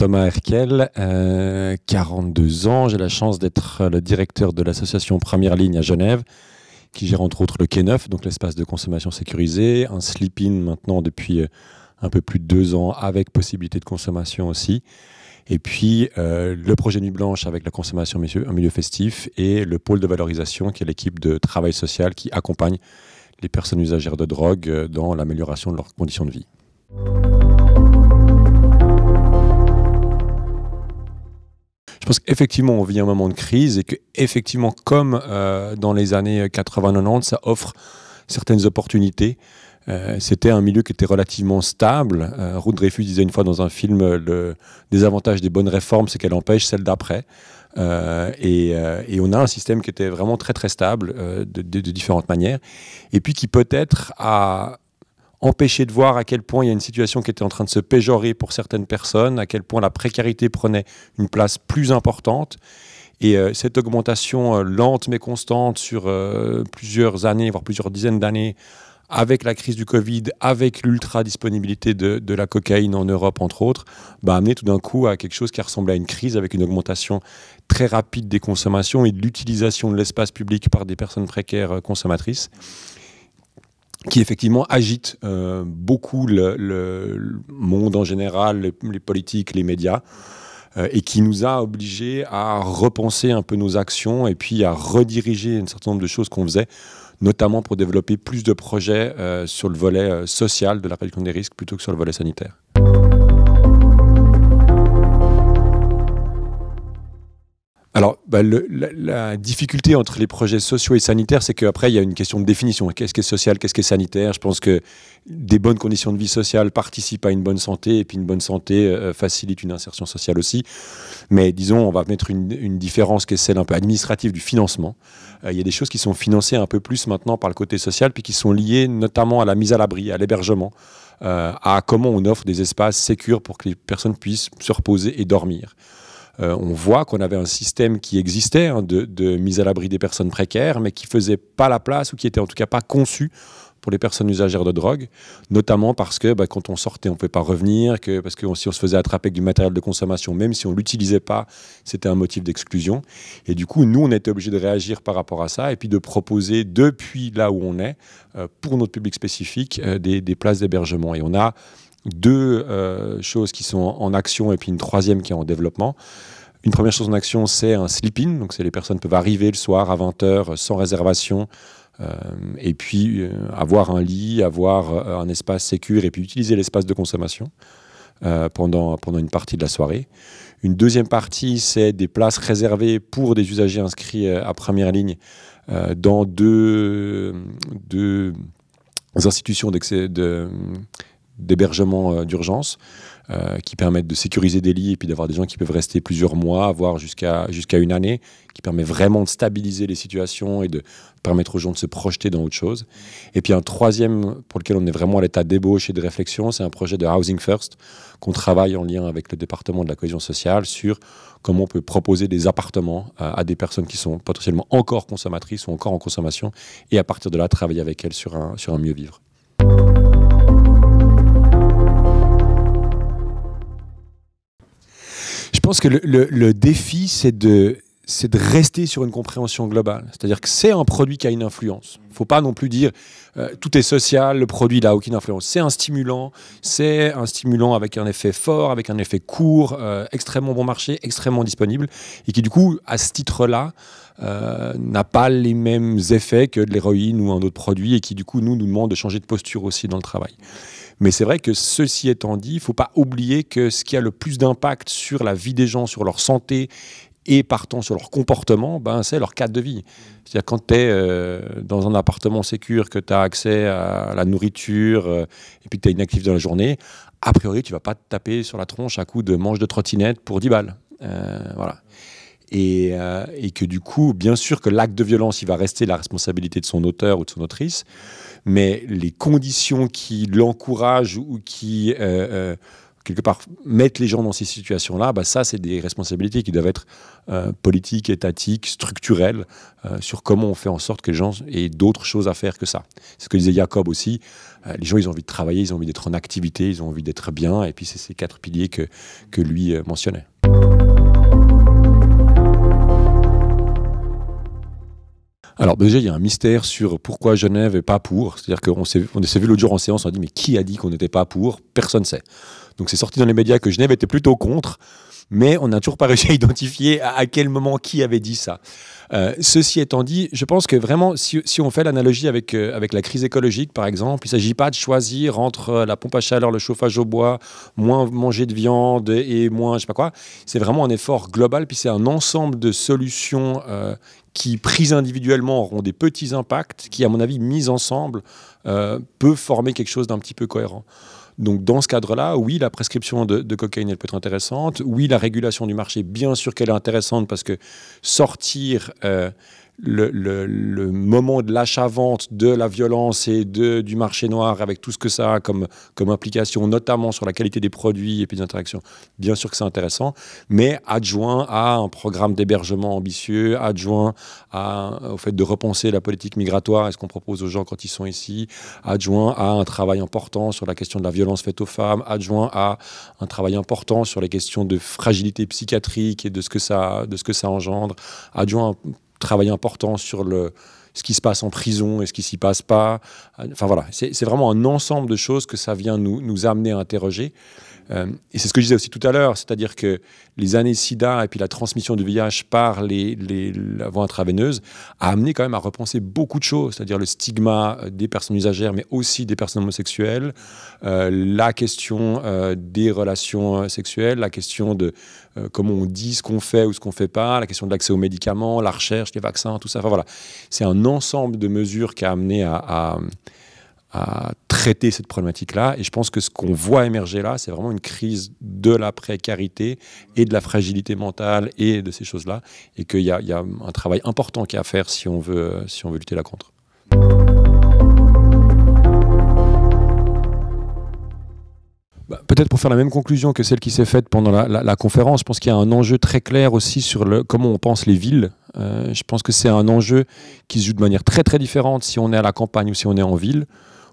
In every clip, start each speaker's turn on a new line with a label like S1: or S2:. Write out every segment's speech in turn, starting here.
S1: Thomas Herkel, 42 ans. J'ai la chance d'être le directeur de l'association Première Ligne à Genève, qui gère entre autres le Quai Neuf, donc l'espace de consommation sécurisé, un sleep-in maintenant depuis un peu plus de 2 ans, avec possibilité de consommation aussi. Et puis le projet Nuit Blanche avec la consommation en milieu festif et le pôle de valorisation qui est l'équipe de travail social qui accompagne les personnes usagères de drogue dans l'amélioration de leurs conditions de vie. Je pense qu'effectivement, on vit un moment de crise et qu'effectivement, comme dans les années 80-90, ça offre certaines opportunités. C'était un milieu qui était relativement stable. Ruth Dreyfus disait une fois dans un film, le désavantage des bonnes réformes, c'est qu'elles empêchent celles d'après. Et on a un système qui était vraiment très très stable de différentes manières. Et puis qui peut-être a empêché de voir à quel point il y a une situation qui était en train de se péjorer pour certaines personnes, à quel point la précarité prenait une place plus importante. Et cette augmentation lente mais constante sur plusieurs années, voire plusieurs dizaines d'années, avec la crise du Covid, avec l'ultra-disponibilité de la cocaïne en Europe, entre autres, a amené tout d'un coup à quelque chose qui ressemblait à une crise, avec une augmentation très rapide des consommations et de l'utilisation de l'espace public par des personnes précaires consommatrices, qui effectivement agite beaucoup le monde en général, les politiques, les médias, et qui nous a obligés à repenser un peu nos actions et puis à rediriger un certain nombre de choses qu'on faisait, notamment pour développer plus de projets sur le volet social de la réduction des risques plutôt que sur le volet sanitaire. Alors, la difficulté entre les projets sociaux et sanitaires, c'est qu'après, il y a une question de définition. Qu'est-ce qui est social, qu'est-ce qui est sanitaire? Je pense que des bonnes conditions de vie sociale participent à une bonne santé, et puis une bonne santé facilite une insertion sociale aussi. Mais disons, on va mettre une différence qui est celle un peu administrative du financement. Il y a des choses qui sont financées un peu plus maintenant par le côté social, puis qui sont liées notamment à la mise à l'abri, à l'hébergement, à comment on offre des espaces sécurs pour que les personnes puissent se reposer et dormir. On voit qu'on avait un système qui existait de mise à l'abri des personnes précaires, mais qui ne faisait pas la place ou qui n'était en tout cas pas conçu pour les personnes usagères de drogue, notamment parce que quand on sortait, on ne pouvait pas revenir, parce que si on se faisait attraper avec du matériel de consommation, même si on ne l'utilisait pas, c'était un motif d'exclusion. Et du coup, nous, on était obligés de réagir par rapport à ça et puis de proposer, depuis là où on est, pour notre public spécifique, des places d'hébergement. Et on a 2 choses qui sont en action et puis une 3e qui est en développement. Une première chose en action, c'est un sleep-in. Donc, les personnes peuvent arriver le soir à 20 h sans réservation et puis avoir un lit, avoir un espace sécur et puis utiliser l'espace de consommation pendant une partie de la soirée. Une 2e partie, c'est des places réservées pour des usagers inscrits à Première Ligne dans deux institutions d'hébergement d'urgence qui permettent de sécuriser des lits et puis d'avoir des gens qui peuvent rester plusieurs mois, voire jusqu'à 1 année, qui permet vraiment de stabiliser les situations et de permettre aux gens de se projeter dans autre chose. Et puis un 3e pour lequel on est vraiment à l'état d'ébauche et de réflexion, c'est un projet de Housing First qu'on travaille en lien avec le département de la cohésion sociale sur comment on peut proposer des appartements à des personnes qui sont potentiellement encore consommatrices ou encore en consommation et à partir de là travailler avec elles sur un mieux vivre. Je pense que le défi, c'est de rester sur une compréhension globale. C'est-à-dire que c'est un produit qui a une influence. Il ne faut pas non plus dire tout est social, le produit n'a aucune influence. C'est un stimulant avec un effet fort, avec un effet court, extrêmement bon marché, extrêmement disponible, et qui du coup, à ce titre-là, n'a pas les mêmes effets que de l'héroïne ou un autre produit, et qui du coup nous demande de changer de posture aussi dans le travail. Mais c'est vrai que ceci étant dit, il ne faut pas oublier que ce qui a le plus d'impact sur la vie des gens, sur leur santé et partant sur leur comportement, c'est leur cadre de vie. C'est-à-dire quand tu es dans un appartement sécure, que tu as accès à la nourriture et puis que tu es inactif dans la journée, a priori, tu ne vas pas te taper sur la tronche à coup de manche de trottinette pour 10 balles. Voilà. Et que du coup, bien sûr que l'acte de violence, il va rester la responsabilité de son auteur ou de son autrice, mais les conditions qui l'encouragent ou qui quelque part, mettre les gens dans ces situations-là, ça, c'est des responsabilités qui doivent être politiques, étatiques, structurelles, sur comment on fait en sorte que les gens aient d'autres choses à faire que ça. C'est ce que disait Jacob aussi. Les gens, ils ont envie de travailler, ils ont envie d'être en activité, ils ont envie d'être bien, et puis c'est ces 4 piliers que lui mentionnait. Alors déjà, il y a un mystère sur pourquoi Genève n'est pas pour. C'est-à-dire qu'on s'est vu l'autre jour en séance, on a dit mais qui a dit qu'on n'était pas pour? Personne ne sait. Donc c'est sorti dans les médias que Genève était plutôt contre, mais on n'a toujours pas réussi à identifier à quel moment qui avait dit ça. Ceci étant dit, je pense que vraiment, si on fait l'analogie avec la crise écologique, par exemple, il ne s'agit pas de choisir entre la pompe à chaleur, le chauffage au bois, moins manger de viande et moins je sais pas quoi. C'est vraiment un effort global, puis c'est un ensemble de solutions qui, prises individuellement, auront des petits impacts, qui, à mon avis, mises ensemble, peuvent former quelque chose d'un petit peu cohérent. Donc, dans ce cadre-là, oui, la prescription de cocaïne, elle peut être intéressante. Oui, la régulation du marché, bien sûr qu'elle est intéressante parce que sortir le moment de l'achat-vente, de la violence et du marché noir avec tout ce que ça a comme implication, notamment sur la qualité des produits et puis des interactions, bien sûr que c'est intéressant, mais adjoint à un programme d'hébergement ambitieux, adjoint au fait de repenser la politique migratoire et ce qu'on propose aux gens quand ils sont ici, adjoint à un travail important sur la question de la violence faite aux femmes, adjoint à un travail important sur les questions de fragilité psychiatrique et de ce que ça engendre, adjoint à travail important sur ce qui se passe en prison et ce qui s'y passe pas. Enfin voilà, c'est vraiment un ensemble de choses que ça vient nous amener à interroger. Et c'est ce que je disais aussi tout à l'heure, c'est-à-dire que les années SIDA et puis la transmission du VIH par la voie intraveineuse a amené quand même à repenser beaucoup de choses, c'est-à-dire le stigma des personnes usagères, mais aussi des personnes homosexuelles, la question des relations sexuelles, la question de comment on dit ce qu'on fait ou ce qu'on ne fait pas, la question de l'accès aux médicaments, la recherche, les vaccins, tout ça. Enfin voilà, c'est un ensemble de mesures qui a amené à traiter cette problématique-là. Et je pense que ce qu'on voit émerger là, c'est vraiment une crise de la précarité et de la fragilité mentale et de ces choses-là. Et qu'il y a un travail important qui est à faire si on veut lutter là contre. Peut-être pour faire la même conclusion que celle qui s'est faite pendant la conférence, je pense qu'il y a un enjeu très clair aussi sur comment on pense les villes. Je pense que c'est un enjeu qui se joue de manière très très différente si on est à la campagne ou si on est en ville,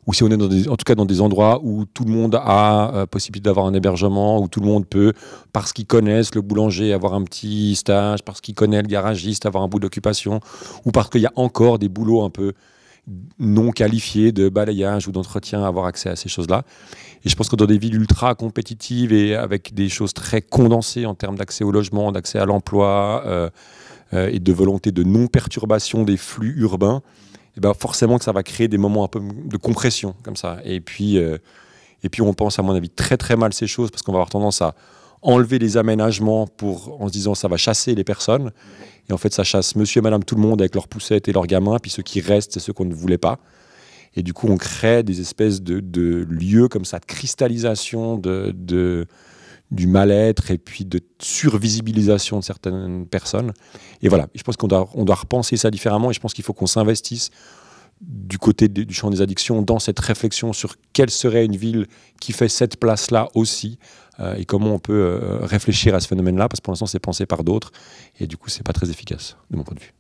S1: ou si on est en tout cas dans des endroits où tout le monde a possibilité d'avoir un hébergement, où tout le monde peut, parce qu'ils connaissent le boulanger, avoir un petit stage, parce qu'ils connaissent le garagiste, avoir un bout d'occupation, ou parce qu'il y a encore des boulots un peu non qualifiés de balayage ou d'entretien, avoir accès à ces choses-là. Et je pense que dans des villes ultra compétitives et avec des choses très condensées en termes d'accès au logement, d'accès à l'emploi et de volonté de non-perturbation des flux urbains, et ben forcément que ça va créer des moments un peu de compression comme ça. Et puis on pense à mon avis très très mal ces choses parce qu'on va avoir tendance à enlever les aménagements en se disant ça va chasser les personnes. Et en fait ça chasse monsieur et madame tout le monde avec leurs poussettes et leurs gamins, puis ceux qui restent c'est ceux qu'on ne voulait pas. Et du coup on crée des espèces de lieux comme ça, de cristallisation du mal-être et puis de survisibilisation de certaines personnes. Et voilà, je pense qu'on doit repenser ça différemment et je pense qu'il faut qu'on s'investisse du côté du champ des addictions dans cette réflexion sur quelle serait une ville qui fait cette place-là aussi et comment on peut réfléchir à ce phénomène-là parce que pour l'instant c'est pensé par d'autres et du coup c'est pas très efficace de mon point de vue.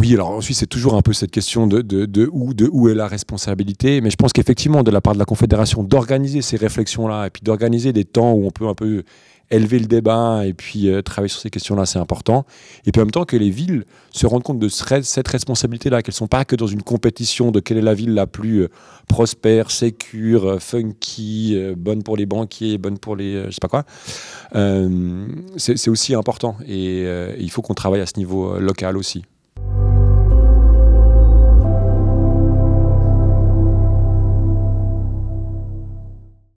S1: Oui, alors ensuite c'est toujours un peu cette question de où est la responsabilité, mais je pense qu'effectivement de la part de la Confédération d'organiser ces réflexions-là et puis d'organiser des temps où on peut un peu élever le débat et puis travailler sur ces questions-là, c'est important. Et puis en même temps que les villes se rendent compte de cette responsabilité-là, qu'elles ne sont pas que dans une compétition de quelle est la ville la plus prospère, sécure, funky, bonne pour les banquiers, bonne pour les je sais pas quoi. C'est aussi important et il faut qu'on travaille à ce niveau local aussi.